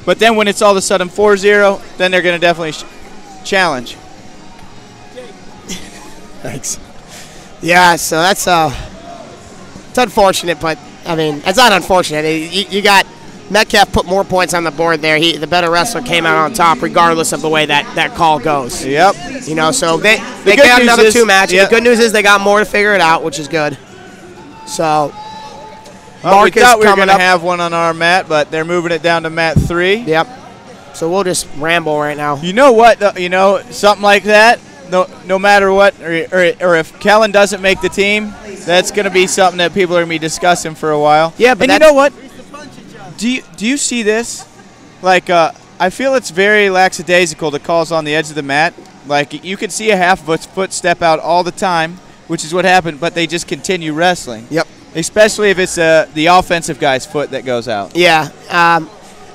But then when it's all of a sudden 4-0, then they're going to definitely challenge. Thanks. Yeah, so that's it's unfortunate, but I mean, it's not unfortunate. You got Metcalf put more points on the board there. The better wrestler came out on top, regardless of the way that call goes. Yep. You know, so they got another 2 matches. Yep. The good news is they got more to figure it out, which is good. So, well, we thought we were going to have one on our mat, but they're moving it down to mat 3. Yep. So we'll just ramble right now. You know what? You know, something like that. No matter what, or if Kellen doesn't make the team, that's going to be something that people are going to be discussing for a while. Yeah, but and you know what? Do you see this? Like, I feel it's very lackadaisical, the calls on the edge of the mat. Like, you can see a half-foot step out all the time, which is what happened, but they just continue wrestling. Yep. Especially if it's the offensive guy's foot that goes out. Yeah.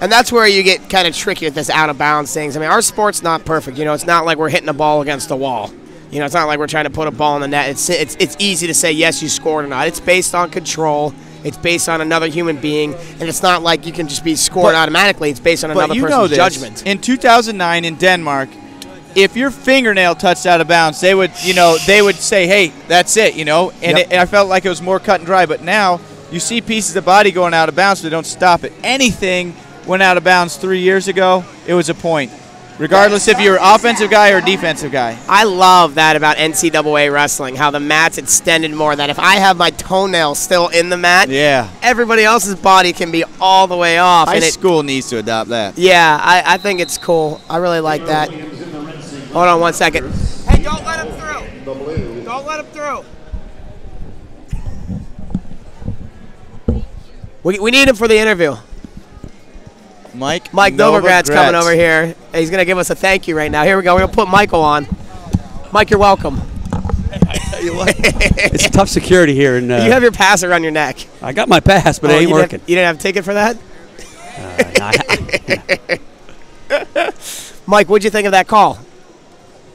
And that's where you get kind of tricky with this out-of-bounds things. I mean, our sport's not perfect. You know, it's not like we're hitting a ball against the wall. You know, it's not like we're trying to put a ball in the net. It's easy to say, yes, you scored or not. It's based on control. It's based on another human being. And it's not like you can just be scored automatically. It's based on another person's judgment. In 2009 in Denmark, if your fingernail touched out of bounds, they would say, hey, that's it, you know. And, and I felt like it was more cut and dry. But now you see pieces of body going out of bounds, so they don't stop it. Anything went out of bounds 3 years ago, it was a point, regardless if you're an offensive guy or defensive guy. I love that about NCAA wrestling, how the mat's extended more, that if I have my toenail still in the mat, everybody else's body can be all the way off. High school needs to adopt that. Yeah, I think it's cool. I really like that. Hold on 1 second. Hey, don't let him through. Don't let him through. We need him for the interview. Mike Novograd's coming over here. He's going to give us a thank you right now. Here we go. We're going to put Michael on. Mike, you're welcome. It's tough security here. And, you have your pass around your neck. I got my pass, but it ain't working. You didn't have a ticket for that? Mike, what'd you think of that call?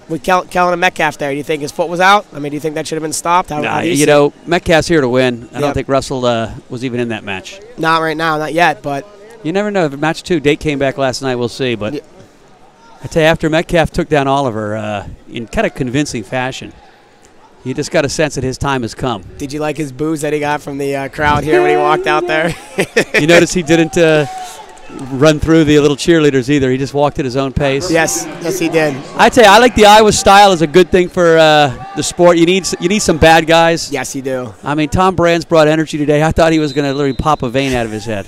With Kellen and Metcalf there, do you think his foot was out? I mean, do you think that should have been stopped? You know, Metcalf's here to win. I don't think Russell was even in that match. Not right now, not yet, but... You never know. If match 2, Date came back last night, we'll see. But I tell you, after Metcalf took down Oliver in kind of convincing fashion, you just got a sense that his time has come. Did you like his boos that he got from the crowd here when he walked out there? You notice he didn't run through the little cheerleaders either. He just walked at his own pace. Yes, he did. I tell you, I like the Iowa style as a good thing for the sport. You need some bad guys. Yes, you do. I mean, Tom Brand's brought energy today. I thought he was going to literally pop a vein out of his head.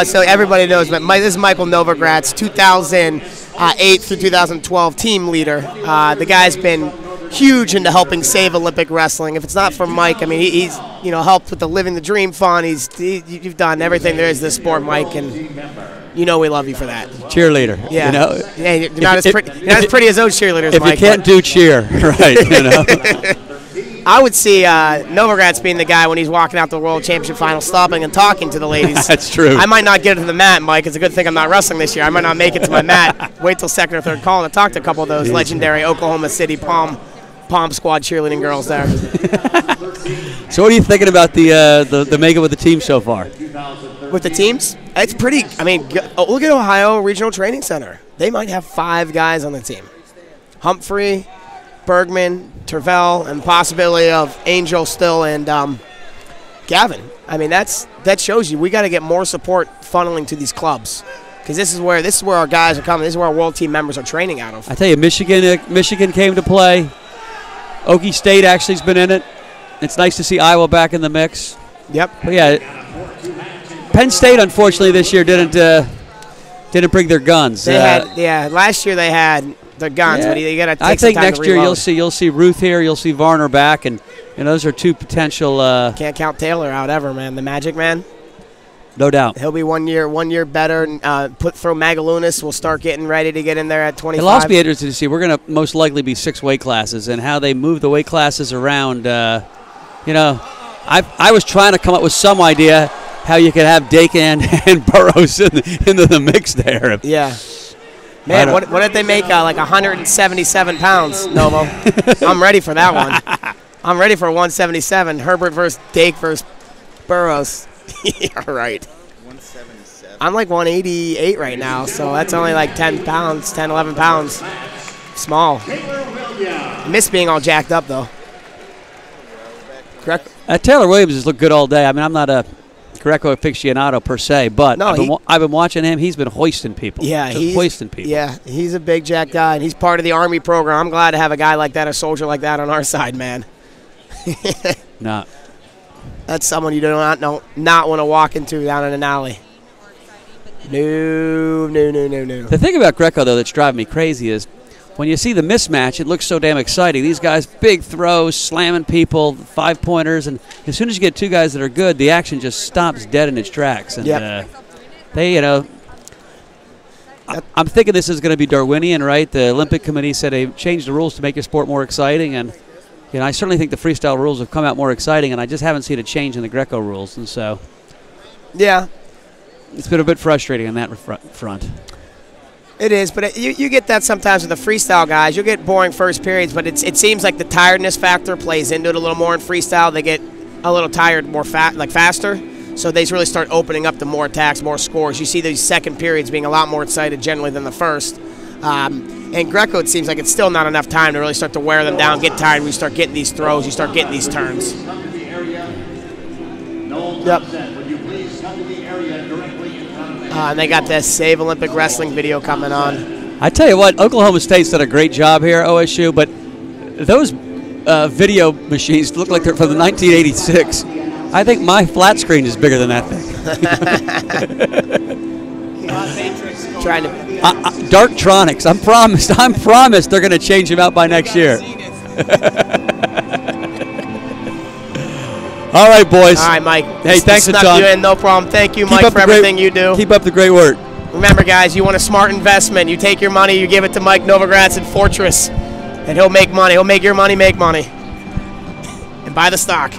So everybody knows, but this is Michael Novograd's 2008 through 2012 team leader. The guy's been huge into helping save Olympic wrestling. If it's not for Mike, I mean, he's helped with the Living the Dream Fund. You've done everything there is to this sport, Mike, and we love you for that. Cheerleader. Yeah. You're not as pretty as those cheerleaders, if Mike. If you can't do cheer, right, I would see Novograd's being the guy when he's walking out the World Championship final, stopping and talking to the ladies. That's true. I might not get it to the mat, Mike. It's a good thing I'm not wrestling this year. I might not make it to my mat. Wait till second or third call to talk to a couple of those legendary Oklahoma City Palm Squad cheerleading girls there. So what are you thinking about the makeup of the team so far? With the teams? It's pretty, I mean, look at Ohio Regional Training Center. They might have 5 guys on the team. Humphrey, Bergman, Tervel, and possibility of Angel still and Gavin. I mean, that shows you we got to get more support funneling to these clubs, because this is where our guys are coming. This is where our world team members are training out of. I tell you, Michigan came to play. Okie State actually has been in it. It's nice to see Iowa back in the mix. Yep. But yeah, Penn State unfortunately this year didn't bring their guns. Last year they had the guns, but you got to take some time to reload. I think next year you'll see Ruth here, you'll see Varner back, and those are 2 potential. Can't count Taylor out ever, man. The Magic Man. No doubt. He'll be one year better. Throw Magalunas. We'll start getting ready to get in there at 25. It'll also be interesting to see. We're going to most likely be 6 weight classes, and how they move the weight classes around. I was trying to come up with some idea how you could have Dakin and Burroughs into the mix there. Yeah. Man, what did they make, like 177 pounds, Novo? I'm ready for that one. I'm ready for 177. Herbert versus Dake versus Burroughs. Yeah, right. 177. I'm like 188 right now, so that's only like 10 pounds, 10, 11 pounds. Small. Miss being all jacked up, though. Correct. Taylor Williams has looked good all day. I mean, I'm not a Greco aficionado per se, but No, I've been watching him. He's been hoisting people. Yeah, he's hoisting people. Yeah, he's a big jack guy, and he's part of the Army program. I'm glad to have a guy like that, a soldier like that on our side, man. No. That's someone you do not want to walk into down in an alley. No. The thing about Greco, though, that's driving me crazy is when you see the mismatch, it looks so damn exciting. These guys, big throws, slamming people, 5-pointers, and as soon as you get two guys that are good, the action just stops dead in its tracks. And I'm thinking this is going to be Darwinian, right? The Olympic Committee said they changed the rules to make the sport more exciting, and I certainly think the freestyle rules have come out more exciting, and I just haven't seen a change in the Greco rules, and so yeah, it's been a bit frustrating on that front. It is, but you get that sometimes with the freestyle guys. You'll get boring first periods, but it seems like the tiredness factor plays into it a little more in freestyle. They get a little tired more faster, so they really start opening up to more attacks, more scores. You see these second periods being a lot more excited generally than the first. And Greco, it seems like it's still not enough time to really start to wear them down, get tired. We start getting these throws, you start getting these turns. Yep. And they got this Save Olympic Wrestling video coming on. I tell you what, Oklahoma State's done a great job here, OSU, but those video machines look like they're from the 1986. I think my flat screen is bigger than that thing. Trying to Darktronics. I'm promised they're going to change them out by next year. All right, boys. All right, Mike. Hey, thanks a ton. No problem. Thank you, Mike, for everything you do. Keep up the great work. Remember, guys, you want a smart investment. You take your money, you give it to Mike Novogratz at Fortress, and he'll make money. He'll make your money make money. And buy the stock.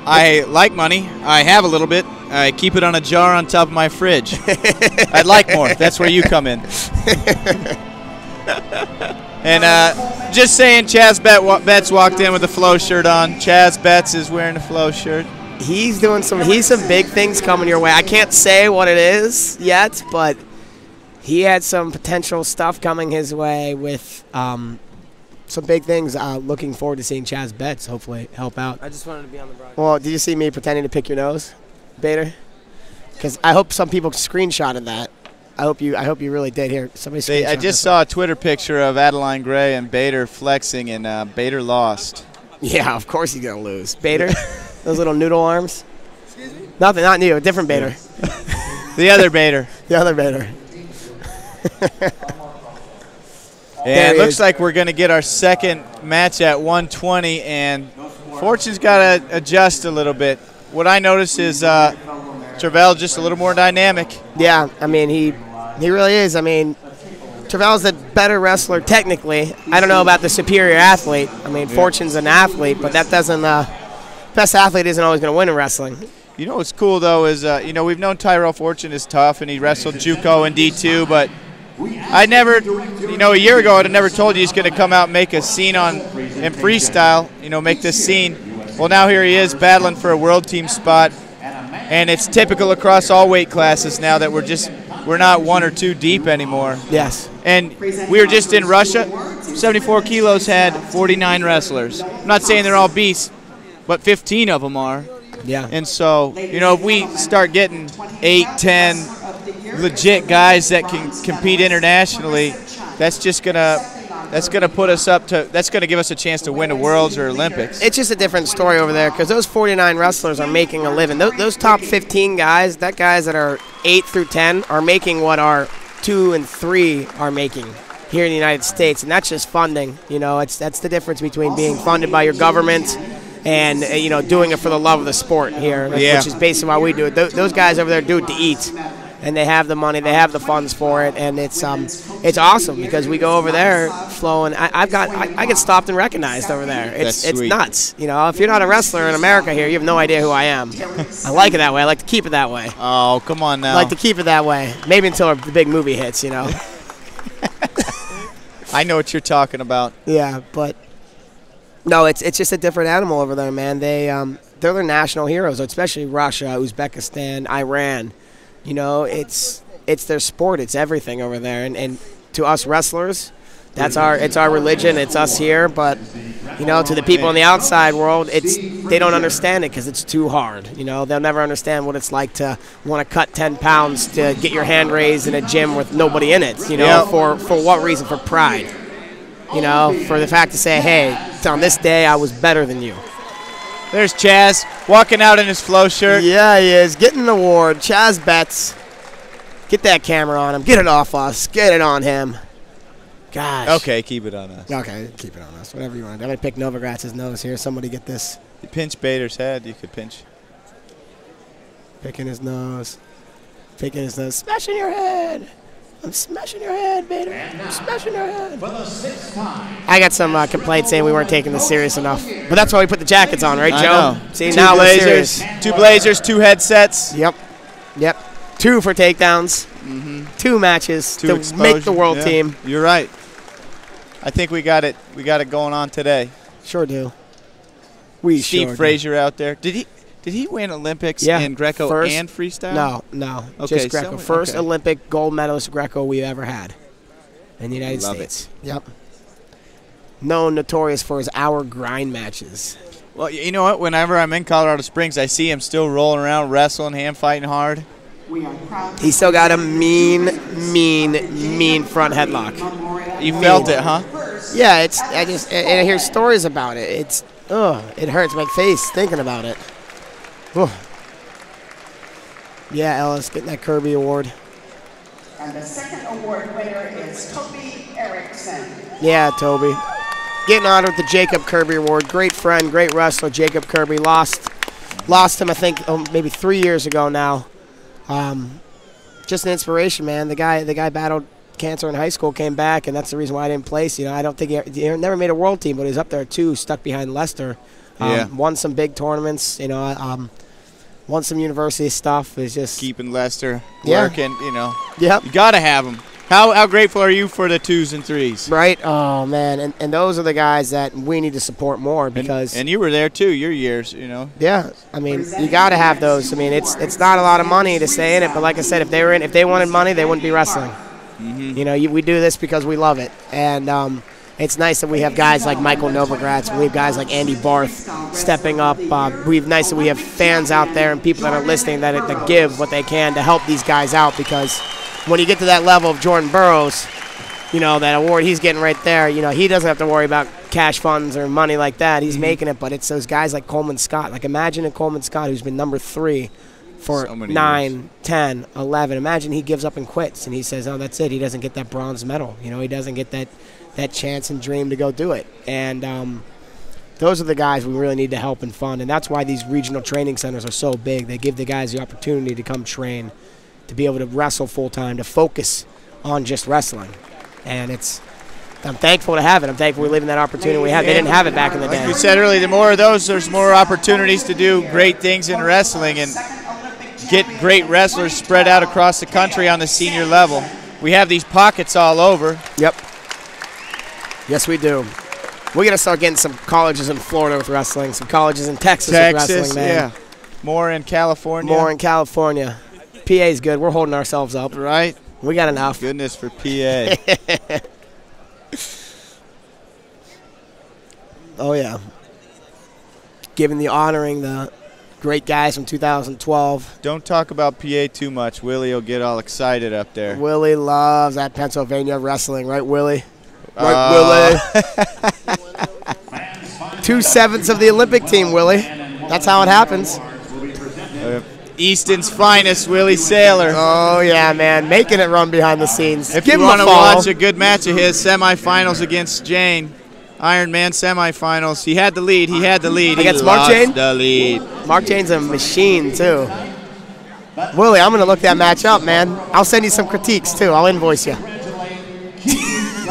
I like money. I have a little bit. I keep it on a jar on top of my fridge. I'd like more. That's where you come in. And just saying, Chaz Betts walked in with a Flow shirt on. Chaz Betts is wearing a Flow shirt. He's doing some big things coming your way. I can't say what it is yet, but he had some potential stuff coming his way with some big things. Looking forward to seeing Chaz Betts hopefully help out. I just wanted to be on the broadcast. Well, did you see me pretending to pick your nose, Bader? Because I hope some people screenshotted that. I hope you really did. Here, somebody. I just saw a Twitter picture of Adeline Gray and Bader flexing, and Bader lost. Yeah, of course he's gonna lose. Bader, those little noodle arms. Excuse me? Nothing, not you. A different Bader. The other Bader. The other Bader. And it looks like we're going to get our second match at 120, and Fortune's got to adjust a little bit. What I noticed is Tervel just a little more dynamic. Yeah, I mean, he really is. I mean, Tervel's the better wrestler technically. I don't know about the superior athlete. I mean, Fortune's an athlete, but that doesn't best athlete isn't always going to win in wrestling. You know what's cool, though, is, we've known Tyrell Fortune is tough, and he wrestled JUCO and D2, but I never, a year ago, I'd have never told you he's going to come out and make a scene in freestyle, make this scene. Well, now here he is battling for a world team spot, and it's typical across all weight classes now that we're not one or two deep anymore. Yes. And we were just in Russia. 74 kilos had 49 wrestlers. I'm not saying they're all beasts, but 15 of them are. Yeah. And so, if we start getting 8, 10 legit guys that can compete internationally, that's gonna put us up to. That's gonna give us a chance to win the Worlds or Olympics. It's just a different story over there because those 49 wrestlers are making a living. Those top 15 guys, guys that are 8 through 10, are making what our 2 and 3 are making here in the United States, and that's just funding. That's the difference between being funded by your government and doing it for the love of the sport here, which is basically why we do it. Those guys over there do it to eat. And they have the money, they have the funds for it, and it's awesome because we go over there, Flo, and I get stopped and recognized over there. It's nuts. If you're not a wrestler in America here, you have no idea who I am. I like it that way. I like to keep it that way. Oh, come on now. I like to keep it that way. Maybe until the big movie hits, I know what you're talking about. Yeah, but no, it's just a different animal over there, man. They're their national heroes, especially Russia, Uzbekistan, Iran. You know, it's their sport. It's everything over there. And to us wrestlers, it's our religion. It's us here. But, you know, to the people in the outside world, they don't understand it because it's too hard. You know, they'll never understand what it's like to want to cut 10 pounds to get your hand raised in a gym with nobody in it. You know, for what reason? For pride. You know, for the fact to say, hey, on this day I was better than you. There's Chaz walking out in his flow shirt. Yeah, he is. Getting an award. Chaz Betts. Get that camera on him. Get it off us. Get it on him. Gosh. Okay, keep it on us. Okay, keep it on us. Whatever you want. I'm going to pick Novogratz's nose here. Somebody get this. You pinch Bader's head, you could pinch. Picking his nose. Picking his nose. Smashing your head. I'm smashing your head, Bader. I'm smashing your head. I got some complaints saying we weren't taking this serious enough. But that's why we put the jackets on, right, Joe? I know. See, Two now blazers, we're serious. 2 blazers, 2 headsets. Yep. 2 for takedowns. 2 matches to make the world team. You're right. I think we got it. We got it going on today. Sure do. Steve Frazier out there. Did he win Olympics in Greco and freestyle? No. Okay, just Greco. First Olympic gold medalist Greco we ever had in the United States. Yep. Known, notorious for his hour grind matches. Well, you know what? Whenever I'm in Colorado Springs, I see him still rolling around, wrestling, hand fighting hard. He still got a mean front headlock. You felt it, huh? Yeah, I hear stories about it. It hurts my face thinking about it. Ugh. Yeah, Ellis getting that Kirby award. And the second award winner is Toby Erickson. Yeah, Toby. Getting honored with the Jacob Kirby Award. Great friend, great wrestler, Jacob Kirby. Lost him, I think, maybe 3 years ago now. Just an inspiration, man. The guy battled cancer in high school, came back, and that's the reason why I didn't place. You know, I don't think he never made a world team, but he was up there too, stuck behind Lester. Won some big tournaments. You know, won some university stuff. It's just keeping Lester working. You know. Yep. You gotta have him. How grateful are you for the 2s and 3s? Right. Oh man, and those are the guys that we need to support more because. And you were there too. Your years, you know. Yeah. I mean, you gotta have those. I mean, it's not a lot of money to stay in it, but like I said, if they wanted money, they wouldn't be wrestling. You know, we do this because we love it, and it's nice that we have guys like Michael Novogratz, we have guys like Andy Barth stepping up. We've nice that we have fans out there and people that are listening that give what they can to help these guys out, because when you get to that level of Jordan Burroughs, you know, that award he's getting right there, you know, he doesn't have to worry about cash funds or money like that. He's making it, but it's those guys like Coleman Scott. Like, imagine a Coleman Scott who's been number 3 for 9, 10, 11. Imagine he gives up and quits, and he says, oh, that's it. He doesn't get that bronze medal. You know, he doesn't get that chance and dream to go do it. And those are the guys we really need to help and fund, and that's why these regional training centers are so big. They give the guys the opportunity to come train, to be able to wrestle full-time, to focus on just wrestling. And I'm thankful to have it. I'm thankful we live in that opportunity we had. They didn't have it back in the day. Like we said earlier, the more of those, there's more opportunities to do great things in wrestling and get great wrestlers spread out across the country on the senior level. We have these pockets all over. Yep. Yes, we do. We got to start getting some colleges in Florida with wrestling, some colleges in Texas with wrestling, man. Yeah. More in California. More in California. PA's good. We're holding ourselves up. Right. We got enough. Goodness for PA. Oh, yeah. Honoring the great guys from 2012. Don't talk about PA too much. Willie will get all excited up there. Willie loves that Pennsylvania wrestling. Right, Willie? Right, Willie? 2/7 of the Olympic team, Willie. That's how it happens. Easton's finest, Willie Saylor. Oh, yeah, man. Making it run behind the scenes. If you want to watch a good match of his, semifinals against Jane. Iron Man semifinals. He had the lead. He Against Mark Jane? The lead. Mark Jane's a machine, too. Willie, I'm going to look that match up, man. I'll send you some critiques, too. I'll invoice you.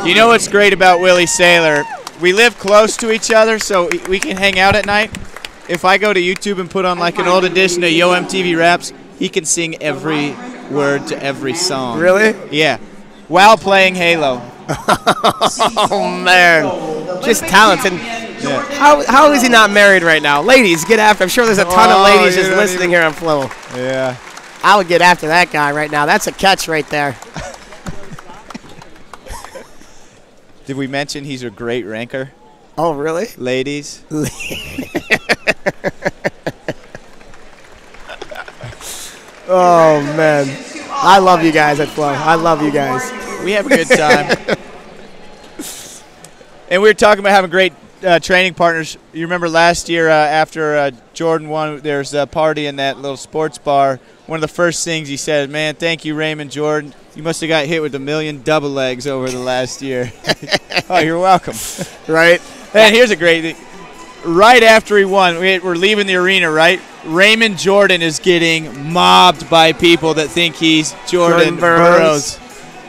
You know what's great about Willie Saylor? We live close to each other, so we can hang out at night. If I go to YouTube and put on like an old edition of Yo MTV Raps, he can sing every word to every song. Really? Yeah. While playing Halo. Oh, man. Just talented. Yeah. How is he not married right now? Ladies, get after. I'm sure there's a ton of ladies just listening here on Flow. Yeah. I would get after that guy right now. That's a catch right there. Did we mention he's a great ranker? Oh, really? Ladies. Oh, man. I love you guys at Flow. I love you guys. We have a good time. And we were talking about having great training partners. You remember last year after Jordan won, there was a party in that little sports bar. One of the first things he said, man, thank you, Raymond Jordan. You must have got hit with 1 million double legs over the last year. Oh, you're welcome. Right? And here's a great thing. Right after he won, we're leaving the arena, right? Raymond Jordan is getting mobbed by people that think he's Jordan Burroughs.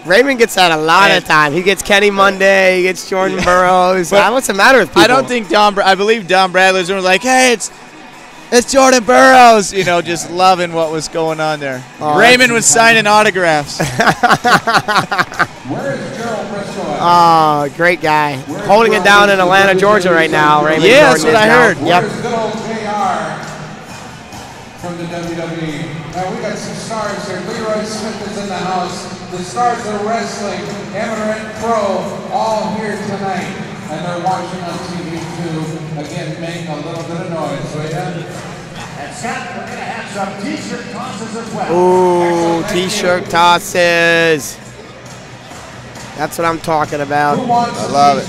Raymond gets that a lot of time. He gets Kenny Monday. He gets Jordan Burroughs. What's the matter with people? I don't think I believe Don Bradley's was like, hey, it's Jordan Burroughs. You know, just loving what was going on there. Oh, Raymond was signing autographs. Oh, great guy. Holding it down in Atlanta, Georgia right now. Raymond yeah, Jordan that's what I heard. Yep. Good old JR from the WWE. Now we got some stars here. Leroy Smith is in the house. The stars of wrestling, amateur and pro, all here tonight. And they're watching on TV too. Again, make a little bit of noise, will ya? And Seth, we're going to have some t-shirt tosses as well. Ooh, t-shirt tosses. That's what I'm talking about. I love it.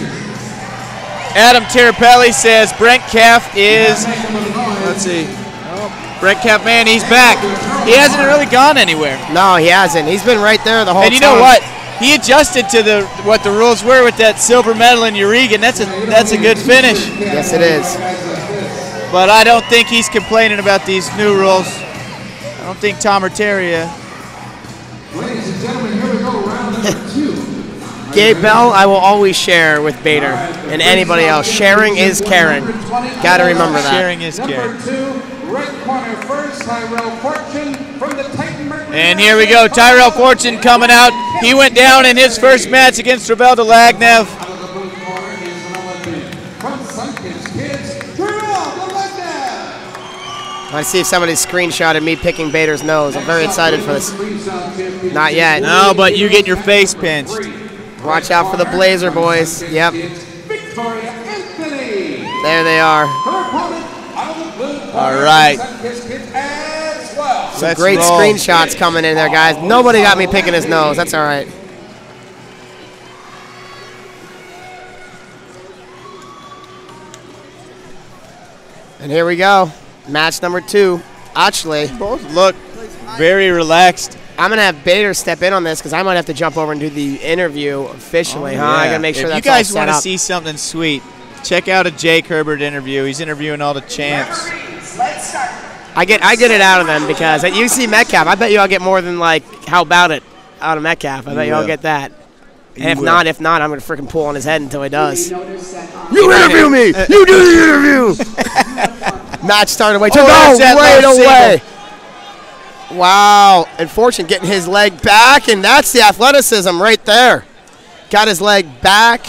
Adam Terpelli says Brent Calf is, let's see. Brent Calf, man, he's back. He hasn't really gone anywhere. No, he hasn't. He's been right there the whole time. And you know what? He adjusted to what the rules were with that silver medal in Urigan. That's a good finish. Yes, it is. But I don't think he's complaining about these new rules. I don't think Tom or Terry. Ladies and gentlemen, here we go, round number 2. Gabe Bell, I will always share with Bader and anybody else. Sharing is caring. Got to remember that. Sharing is caring. Number 2, right corner first, Tyrell Fortune from the Titan Mercury. And here we go, Tyrell Fortune coming out. He went down in his first match against Tervel Dlagnev. Out of the blue corner is an Olympian. From Sunkids Kids, Tervel Dlagnev. I see if somebody screenshotted me picking Bader's nose. I'm very excited for this. Not yet. No, but you get your face pinched. Watch out for the Blazer boys. Yep. Victoria Anthony. There they are. Her opponent out of the blue corner. All right. Sunkids Kids as well. Some great screenshots coming in there, guys. Nobody got me picking his nose. That's all right. And here we go. Match number 2. Actually, Both look very relaxed. I'm going to have Bader step in on this because I might have to jump over and do the interview officially. I got to make sure if that's you guys all set want to up. see something sweet, check out a Jake Herbert interview. He's interviewing all the champs. Let's start. I get it out of them because at UC Metcalf, I bet you I'll get more than like how about it out of Metcalf. I bet you I'll get that. And if not, I'm going to freaking pull on his head until he does. You interview me. You do the interview. Match started away. Right away. Wow. And Fortune getting his leg back, and that's the athleticism right there. Got his leg back,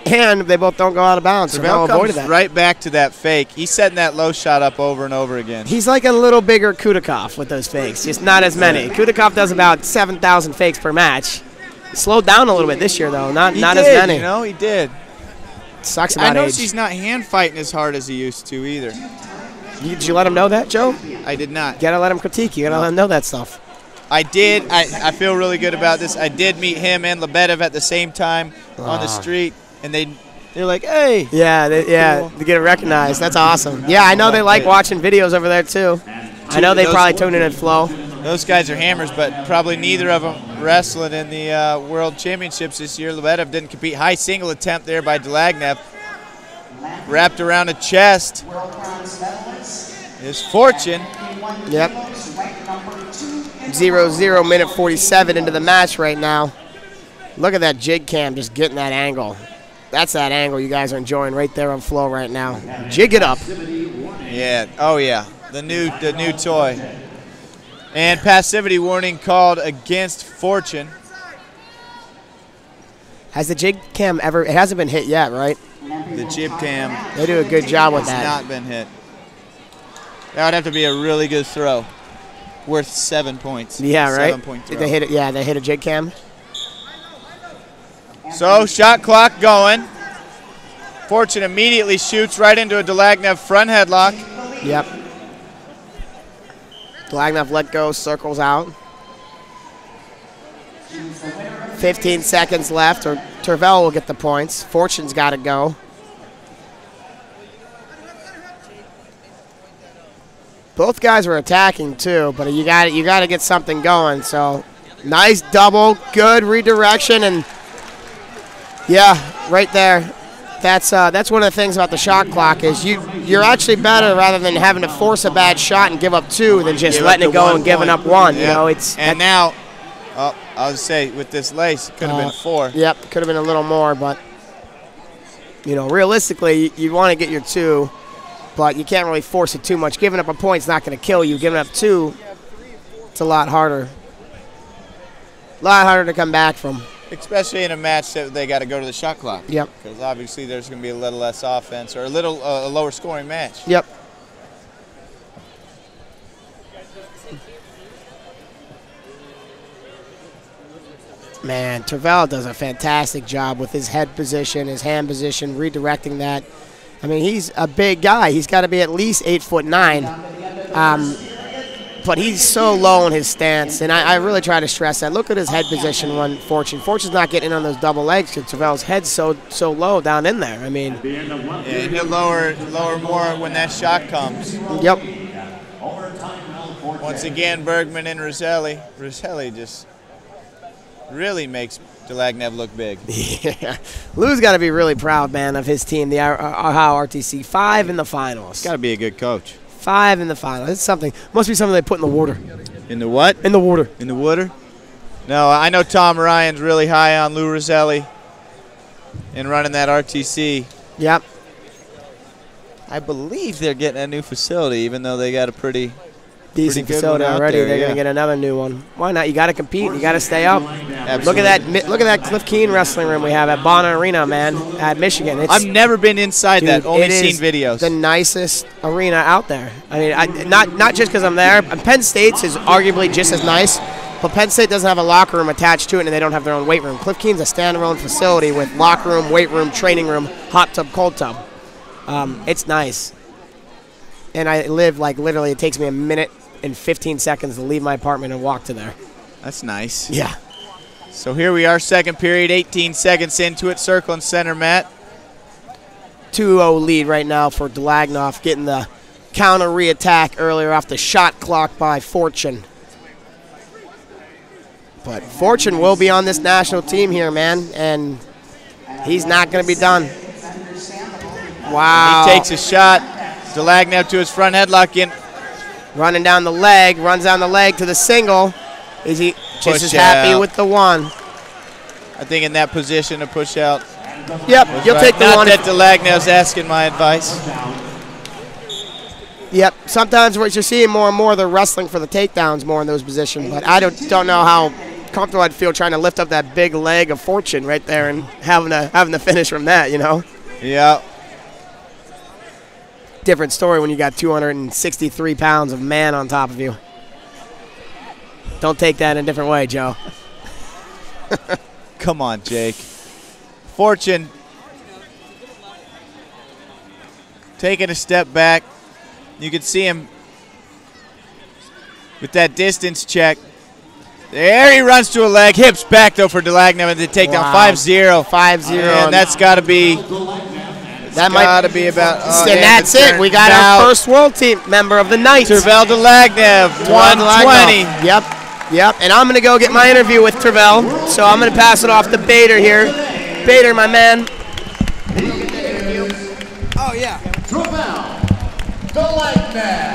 and they both don't go out of bounds. So Tervel avoided comes that. right back to that fake. He's setting that low shot up over and over again. He's like a little bigger Kudakov with those fakes, just not as many. Kudakov does about 7,000 fakes per match. Slowed down a little bit this year, though. Not as many. You know, he did. Sucks about I noticed age. he's not hand fighting as hard as he used to either. Did you let him know that, Joe? I did not. Gotta let him critique. You gotta let him know that stuff. I did. I feel really good about this. I did meet him and Lebedev at the same time on the street, and they're like, hey. Yeah, they get it recognized. That's awesome. Yeah, I know they like watching videos over there, too. I know they probably tune in at Flow. Those guys are hammers, but probably neither of them wrestling in the World Championships this year. Lebedev didn't compete. High single attempt there by Dlagnev. Wrapped around the chest. His Fortune. Yep. 0-0, minute 47 into the match right now. Look at that jig cam just getting that angle. That's that angle you guys are enjoying right there on Flow right now. Jig it up. Yeah. Oh, yeah. The new toy. And passivity warning called against Fortune. Has the jig cam ever? It hasn't been hit yet, right? The jib cam They do a good job with has that. not been hit. That would have to be a really good throw. worth 7 points. Yeah, right. 7-point throw. They hit it. Yeah, they hit a jig cam. So shot clock going. Fortune immediately shoots right into a Dlagnev front headlock. Yep. Dlagnev let go, circles out. 15 seconds left, or Tervel will get the points. Fortune's got to go. Both guys were attacking too, but you got to get something going. So nice double, good redirection, and yeah, right there. That's one of the things about the shot clock is you're actually better rather than having to force a bad shot and give up 2 than just letting it go and giving up 1. Yeah. You know, it's and now, I would say with this lace, it could have been 4. Yep, could have been a little more, but you know, realistically, you want to get your 2, but you can't really force it too much. Giving up a point's not going to kill you. Giving up 2, it's a lot harder. A lot harder to come back from. Especially in a match that they got to go to the shot clock. Yep. Because obviously there's going to be a little less offense or a little a lower scoring match. Yep. Man, Tervel does a fantastic job with his head position, his hand position, redirecting that. I mean, he's a big guy. He's got to be at least 8'9". But he's so low in his stance, and I really try to stress that. Look at his head position when Fortune's not getting in on those double legs because Tervel's head's so low down in there. I mean, yeah, he'll lower more when that shot comes. Yep. Once again, Bergman and Roselli. Roselli just really makes Dlagnev look big. Yeah. Lou's got to be really proud, man, of his team, the Ohio RTC. 5 in the finals. Got to be a good coach. 5 in the finals. It's something. Must be something they put in the water. In the what? In the water. In the water? No, I know Tom Ryan's really high on Lou Roselli and running that RTC. Yep. I believe they're getting a new facility, even though they got a pretty decent good facility one out already. there, They're yeah. going to get another new one. Why not? You got to compete. You got to stay up. Absolutely. Look at that Cliff Keen wrestling room we have at Bonner Arena, man, at Michigan. I've never been inside that. Only seen videos. The nicest arena out there. I mean, not just because I'm there. Penn State's is arguably just as nice, but Penn State doesn't have a locker room attached to it, and they don't have their own weight room. Cliff Keen's a standalone facility with locker room, weight room, training room, hot tub, cold tub. It's nice. And I live, like, literally, it takes me a minute and 15 seconds to leave my apartment and walk to there. That's nice. Yeah. So here we are, second period, 18 seconds into it, circle and center mat. 2-0 lead right now for Dlagnev, getting the counter re-attack earlier off the shot clock by Fortune. But Fortune will be on this national team here, man, and he's not going to be done. Wow. He takes a shot. Dlagnev to his front headlock in. Running down the leg, runs down the leg to the single. Is he just as happy with the 1? I think in that position to push out. Yep, you'll take the 1. Not that Dlagnev's asking my advice. Yep, sometimes what you're seeing more and more, they're wrestling for the takedowns more in those positions, but I don't know how comfortable I'd feel trying to lift up that big leg of Fortune right there and having to finish from that, you know? Yeah. Different story when you got 263 pounds of man on top of you. Don't take that in a different way, Joe. Come on, Jake. Fortune taking a step back. You can see him with that distance check. There he runs to a leg. Hips back, though, for Dlagnev and the takedown. 5-0. 5-0. And that's got to be... That might be about. And that's it. We got our first world team member of the night. Tervel Dlagnev, 120. Yep. And I'm going to go get my interview with Tervel. So I'm going to pass it off to Bader here. Bader, my man. Oh, yeah. Tervel Dlagnev.